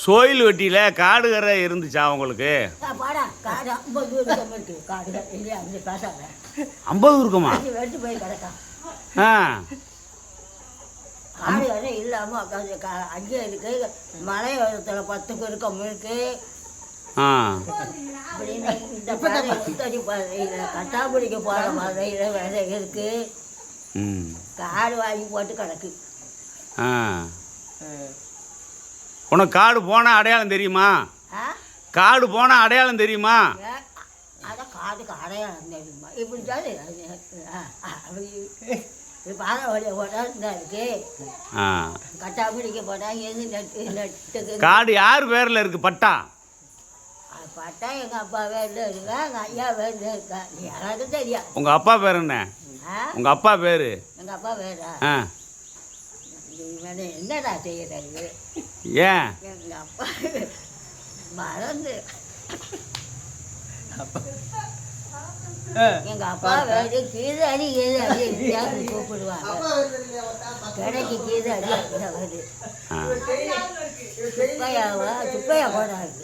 சோயில் வெட்டியில் காடு கரை இருந்துச்சா உங்களுக்கு? 50 இருக்குமா? ஆ காடு கரை இல்லாமல் அங்கே இருக்கு. மலையோரத்தில் 10 பெருக்கம் இருக்கு. இந்த பாதை கட்டாப்பிடிக்க போகிற மலையில் வேலை இருக்கு. காடு வாங்கி போட்டு கிடக்கு. உனக்கு காடு போனால் அடையாளம் தெரியுமா? காடு போனால் அடையாளம் தெரியுமா? அதான் காடுக்கு அடையாளம் தெரியுமா? இப்படி சொல்லி பாதை வழியை போட்டால் தான் இருக்கு. கட்டாப்பிடிக்க போட்டால் எது நட்டுக்கு. காடு யார் பேரில் இருக்கு பட்டா? பட்டா எங்கள் அப்பா பேரில் இருக்கா, எங்கள் ஐயா பேரில் இருக்கா, எனக்கு தெரியாது. உங்கள் அப்பா பேர் என்ன? உங்கள் அப்பா பேர்? எங்கள் அப்பா பேரா? என்னடா செய்யறது? ஏன் எங்கள் அப்பா மறந்து எங்கள் அப்பா வேறு கீழே அடி கூப்பிடுவாங்க. கடைக்கு கீழே அடி வருது. சுப்பையா போடாது.